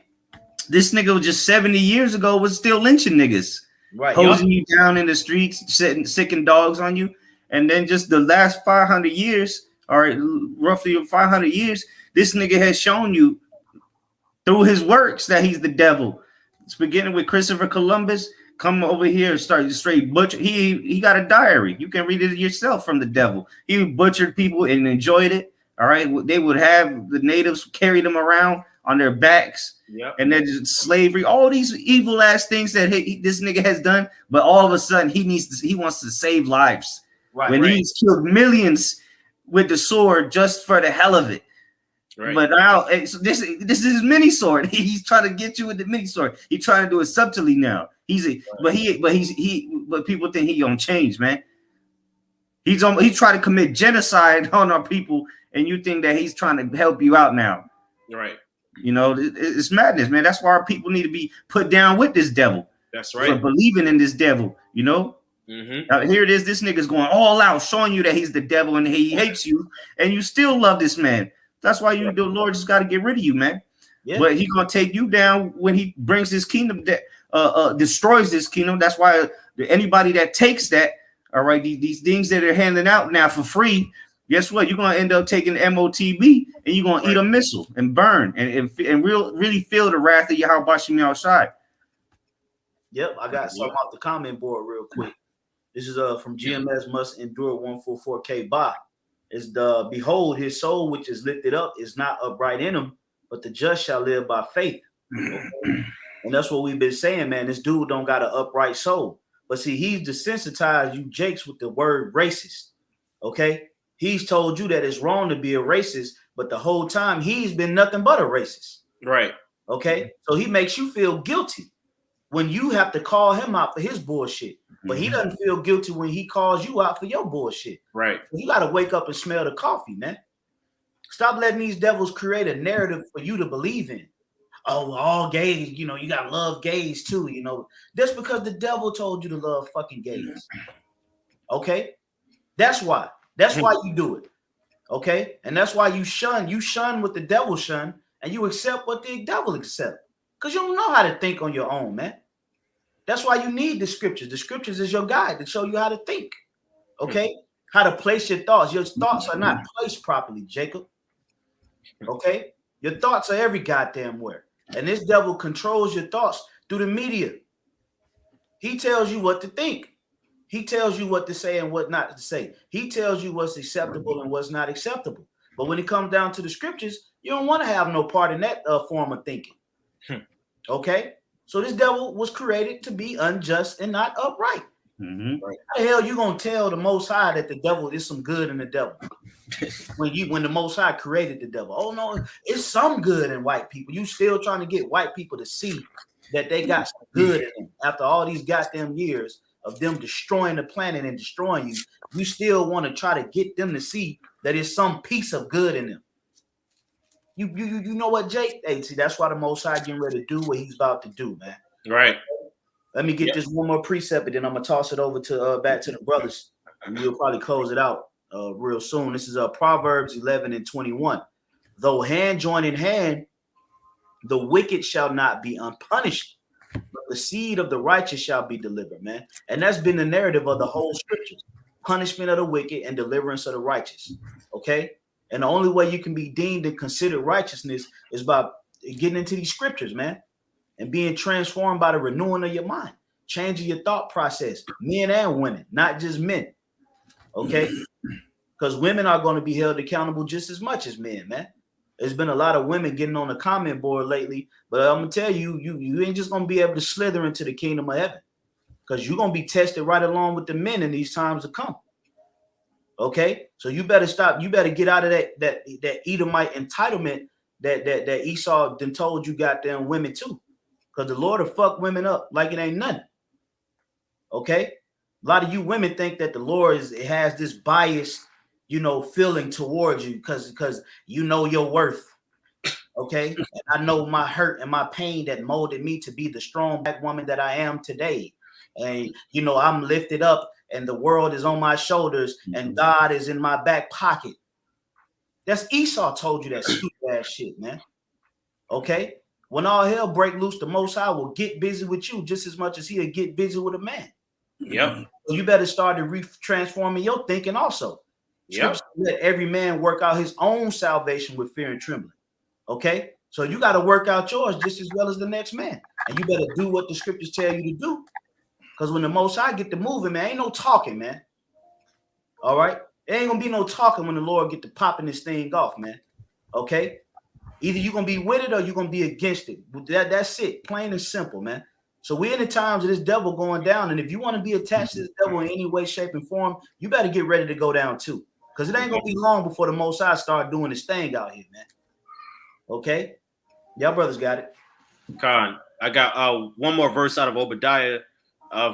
this nigga was just 70 years ago was still lynching niggas, right? Hosing you down in the streets, sicking dogs on you, and then just the last 500 years, or roughly 500 years, this nigga has shown you through his works that he's the devil. It's beginning with Christopher Columbus. Come over here and start straight butcher. He got a diary. You can read it yourself from the devil. He butchered people and enjoyed it. All right, they would have the natives carry them around on their backs. Yep. And then just slavery, all these evil ass things that this nigga has done. But all of a sudden, he wants to save lives. Right. He's killed millions with the sword just for the hell of it. Right. But now this is his mini sword. He's trying to get you with the mini sword. He's trying to do it subtly now. But people think he gonna change, man. He's trying to commit genocide on our people, and you think that he's trying to help you out now. Right. You know, it's madness, man. That's why our people need to be put down with this devil. That's right. For believing in this devil, you know. Now, here it is. This nigga's going all out, showing you that he's the devil and he hates you, and you still love this man. That's why the Lord just got to get rid of you, man. Yeah. But he's gonna take you down when he brings his kingdom, destroys this kingdom. That's why anybody that takes that, all right, these things that are handing out now for free, guess what? You're gonna end up taking MOTB and you're gonna eat a missile and burn and really feel the wrath of Yahweh Shemi outside. Yep, I got something off the comment board real quick. This is from GMS Must Endure 144K by. Is the behold, his soul which is lifted up is not upright in him, but the just shall live by faith. Okay? And that's what we've been saying, man. This dude don't got an upright soul. But see, he's desensitized you jakes with the word racist. Okay, he's told you that it's wrong to be a racist, but the whole time he's been nothing but a racist. Right. Okay, so he makes you feel guilty when you have to call him out for his bullshit. But he doesn't feel guilty when he calls you out for your bullshit. Right. You got to wake up and smell the coffee, man. Stop letting these devils create a narrative for you to believe in. Oh, all gays, you know, you got to love gays too, you know. That's because the devil told you to love fucking gays. Okay? That's why. That's why you do it. Okay? And that's why you shun what the devil shun, and you accept what the devil accept. Because you don't know how to think on your own, man. That's why you need the scriptures. The scriptures is your guide to show you how to think. Okay? How to place your thoughts. Your thoughts are not placed properly, Jacob. Okay? Your thoughts are every goddamn where. And this devil controls your thoughts through the media. He tells you what to think. He tells you what to say and what not to say. He tells you what's acceptable and what's not acceptable. But when it comes down to the scriptures, you don't want to have no part in that form of thinking. Okay? So this devil was created to be unjust and not upright. Mm-hmm. Right. How the hell you gonna tell the Most High that the devil is some good in the devil? when the Most High created the devil, oh no, it's some good in white people. You still trying to get white people to see that they got some good in them after all these goddamn years of them destroying the planet and destroying you. You still want to try to get them to see that it's some piece of good in them. You know what, Jake? Hey, see, that's why the Most High getting ready to do what he's about to do, man. Right. Let me get this one more precept, and then I'm gonna toss it over to back to the brothers, and we'll probably close it out real soon. This is Proverbs 11:21. Though hand join in hand, the wicked shall not be unpunished, but the seed of the righteous shall be delivered, man. And that's been the narrative of the whole scriptures: punishment of the wicked and deliverance of the righteous. Okay, and the only way you can be deemed and considered righteousness is by getting into these scriptures, man. And being transformed by the renewing of your mind, changing your thought process, men and women, not just men. Okay? Because women are going to be held accountable just as much as men, man. There's been a lot of women getting on the comment board lately, but I'm gonna tell you, you ain't just gonna be able to slither into the kingdom of heaven, because you're gonna be tested right along with the men in these times to come. Okay, so you better stop. You better get out of that Edomite entitlement that Esau then told you got them women too. Because the Lord will fuck women up like it ain't nothing. Okay? A lot of you women think that the Lord has this biased, feeling towards you because you know your worth. Okay? And I know my hurt and my pain that molded me to be the strong black woman that I am today. And, I'm lifted up and the world is on my shoulders and God is in my back pocket. That's Esau told you that stupid ass shit, man. Okay? When all hell break loose, the Most High will get busy with you just as much as he'll get busy with a man. Yep. So you better start transforming your thinking also. Yep. Let every man work out his own salvation with fear and trembling. Okay? So you got to work out yours just as well as the next man. And you better do what the scriptures tell you to do. Because when the Most High get to moving, man, ain't no talking, man. All right? There ain't going to be no talking when the Lord get to popping this thing off, man. Okay? Either you're going to be with it or you're going to be against it. That's it. Plain and simple, man. So we're in the times of this devil going down. And if you want to be attached to this devil in any way, shape, and form, you better get ready to go down too. Because it ain't going to be long before the Most High start doing his thing out here, man. Okay? Y'all brothers got it. Khan, I got one more verse out of Obadiah,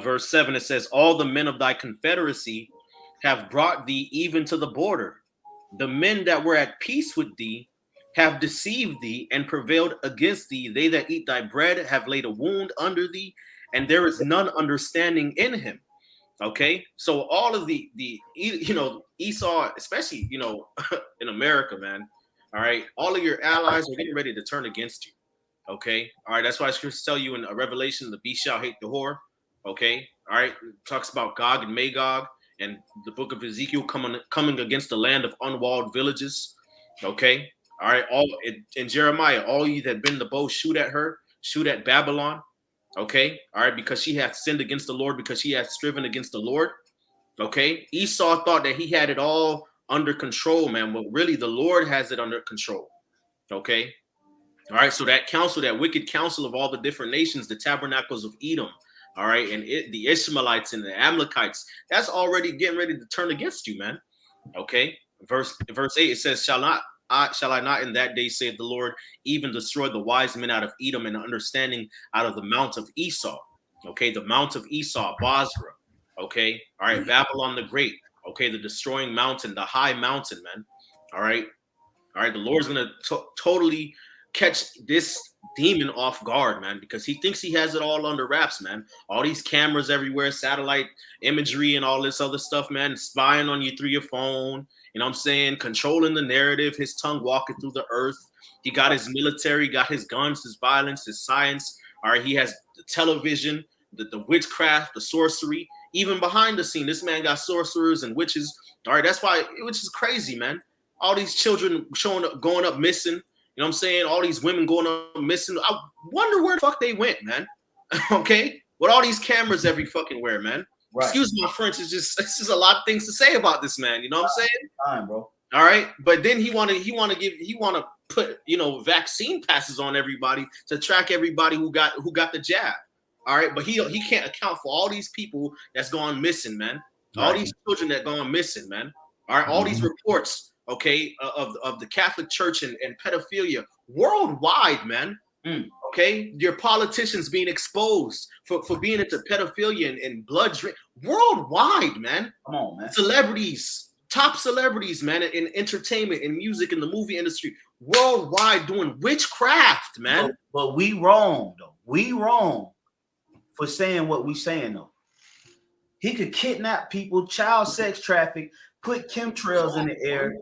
verse 7. It says, all the men of thy confederacy have brought thee even to the border. The men that were at peace with thee have deceived thee and prevailed against thee. They that eat thy bread have laid a wound under thee, and there is none understanding in him. Okay, so all of the Esau, especially in America, man. All right, all of your allies are getting ready to turn against you. Okay, all right, that's why scriptures tell you in Revelation, the beast shall hate the whore. Okay, all right, it talks about Gog and Magog, and the book of Ezekiel coming against the land of unwalled villages. Okay. All right, in Jeremiah, all you that bend the bow, shoot at her, shoot at Babylon. Okay, all right, because she hath sinned against the Lord, because she hath striven against the Lord. Okay, Esau thought that he had it all under control, man. But really, the Lord has it under control. Okay, all right. So that council, that wicked council of all the different nations, the tabernacles of Edom, all right, and the Ishmaelites and the Amalekites, that's already getting ready to turn against you, man. Okay, verse 8, it says, shall I not in that day, saith the Lord, even destroy the wise men out of Edom and understanding out of the mount of Esau. Okay, the mount of Esau, Basra. Okay, all right, Babylon the Great. Okay, the destroying mountain, the high mountain, man. All right, the Lord's gonna totally catch this demon off guard, man, because he thinks he has it all under wraps, man. All these cameras everywhere, satellite imagery and all this other stuff, man, spying on you through your phone. You know what I'm saying? Controlling the narrative, his tongue walking through the earth. He got his military, got his guns, his violence, his science. All right, he has the television. the witchcraft, the sorcery, even behind the scene. This man got sorcerers and witches. All right, that's why, which is crazy, man. All these children showing up, going up missing. You know what I'm saying? All these women going up missing. I wonder where the fuck they went, man. Okay, with all these cameras every fucking where, man. Right. Excuse my French. It's just a lot of things to say about this man. You know what I'm saying? Fine, bro. All right, but then he want to put, you know, vaccine passes on everybody to track everybody who got the jab. All right, but he can't account for all these people that's gone missing, man. Right. All these children that gone missing, man. All right, all these reports, okay, of the Catholic Church and pedophilia worldwide, man. Okay, your politicians being exposed for being into pedophilia and blood drink worldwide, man. Come on, man. Celebrities, top celebrities, man, in entertainment and music in the movie industry worldwide doing witchcraft, man. But we wrong though. We wrong for saying what we saying though. He could kidnap people, child sex traffic, put chemtrails in the air,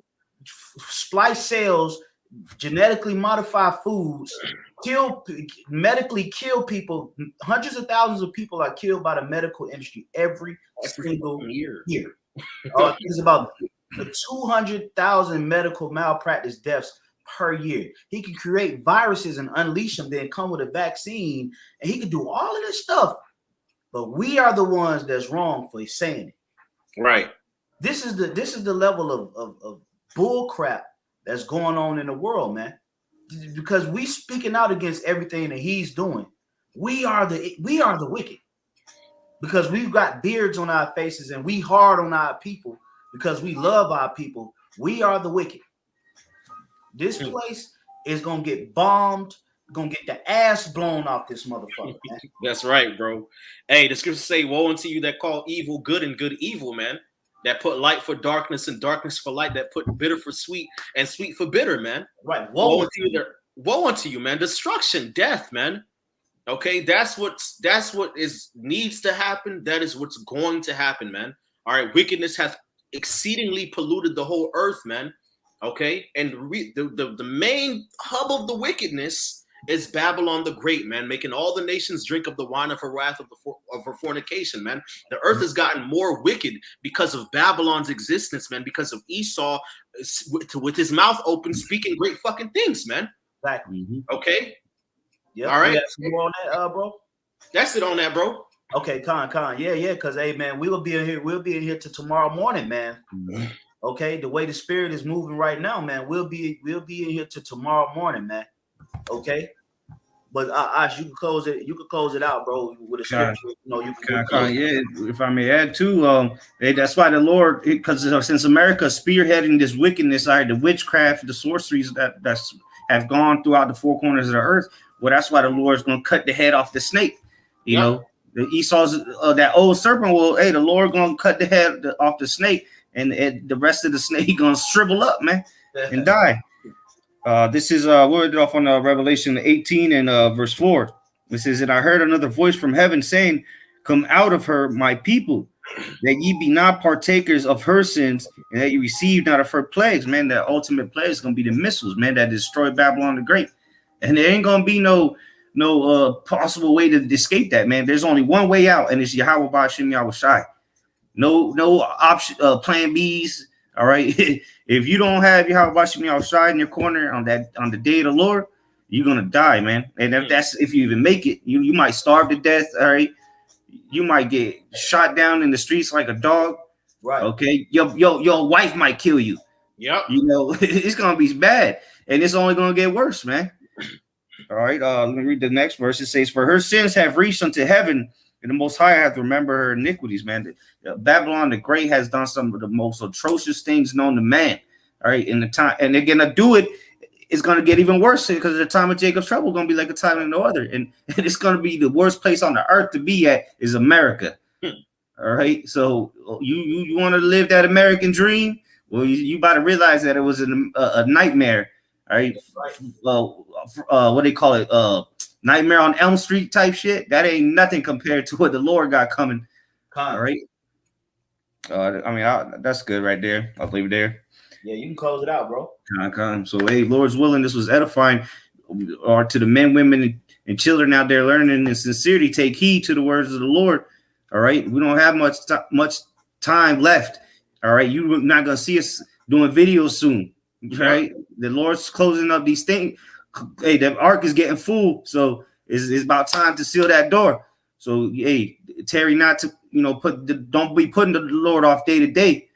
splice cells, genetically modify foods, medically kill people. Hundreds of thousands of people are killed by the medical industry every single year. It's about 200,000 medical malpractice deaths per year. He can create viruses and unleash them, then come with a vaccine, and he can do all of this stuff. But we are the ones that's wrong for saying it. Right. This is the level of bull crap that's going on in the world, man. Because we speaking out against everything that he's doing. We are the wicked. Because we've got beards on our faces and we hard on our people because we love our people. We are the wicked. This place is gonna get bombed, gonna get the ass blown off this motherfucker, man. That's right, bro. Hey, the scriptures say, woe unto you that call evil good and good evil, man. That put light for darkness and darkness for light, that put bitter for sweet and sweet for bitter, man. Right. Woe unto you, man. Destruction, death, man. Okay, that's what needs to happen. That is what's going to happen, man. All right, wickedness has exceedingly polluted the whole earth, man. Okay, and the main hub of the wickedness is Babylon the Great, man, making all the nations drink of the wine of her wrath of her fornication, man. The earth has gotten more wicked because of Babylon's existence, man, because of Esau with his mouth open speaking great fucking things, man. Exactly. Okay. Yeah. All right. More on that, bro. That's it on that, bro. Okay, Con. Yeah. Because hey, man, we'll be in here till tomorrow morning, man. Mm-hmm. Okay, the way the spirit is moving right now, man, we'll be in here till tomorrow morning, man. Okay, but Ash, you can close it out, bro, with a scripture. You know, you can. Yeah, if I may add too, that's why the Lord, because since America is spearheading this wickedness, the witchcraft, the sorceries that's have gone throughout the four corners of the earth. Well, that's why the Lord's going to cut the head off the snake. You know, the Esau's that old serpent. Well, hey, the Lord going to cut the head off the snake, and the rest of the snake going to shrivel up, man, and die. This is we're off on Revelation 18 and verse 4. It says, "And I heard another voice from heaven saying, 'Come out of her, my people, that ye be not partakers of her sins, and that ye receive not of her plagues.'" Man, the ultimate plague is going to be the missiles, man, that destroy Babylon the Great. And there ain't going to be no possible way to escape that, man. There's only one way out, and it's Yahweh Ba'ashem Yahweh Shai. No option, plan Bs. All right. If you don't have Yahweh Ba'ashem Yahweh Shai in your corner on the day of the Lord, you're going to die, man. And if you even make it, you might starve to death. All right. You might get shot down in the streets like a dog. Right. Okay. Your wife might kill you. Yep. You know, it's gonna be bad, and it's only gonna get worse, man. All right. Let me read the next verse. It says, "For her sins have reached unto heaven, and the Most High hath remembered her iniquities." Man, Babylon the Great has done some of the most atrocious things known to man. All right, in the time, and they're gonna do it. It's gonna get even worse because the time of Jacob's trouble is gonna be like a time of no other, and it's gonna be the worst place on the earth to be at is America. All right, so you want to live that American dream? Well, you about to realize that it was a nightmare. All right, what they call it? Nightmare on Elm Street type shit. That ain't nothing compared to what the Lord got coming. All right. That's good right there. I'll leave it there. Yeah, you can close it out, bro. So, hey, Lord's willing, this was edifying, or to the men, women, and children out there learning in sincerity, take heed to the words of the Lord. All right, we don't have much time left. All right, you're not gonna see us doing videos soon. Right, the Lord's closing up these things. Hey, the ark is getting full, so it's about time to seal that door. So hey, Terry, not to don't be putting the Lord off day to day,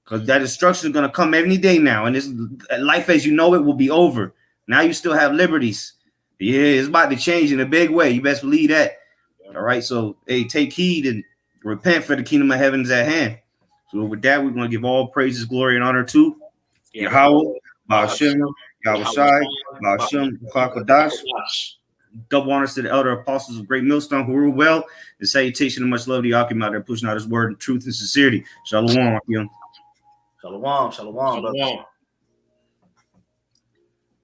because that instruction is gonna come any day now, and this life as you know it will be over. Now you still have liberties. Yeah, it's about to change in a big way. You best believe that. All right, so hey, take heed and repent, for the kingdom of heaven is at hand. So with that, we're gonna give all praises, glory, and honor to Yahweh, Ba'ashem, Yahushai, Ba'ashem, B'Chakodash. Double honors to the elder apostles of Great Millstone who rule well. The salutation and much love to Yakim out there pushing out his word in truth and sincerity. Shalom. Shalom, brother.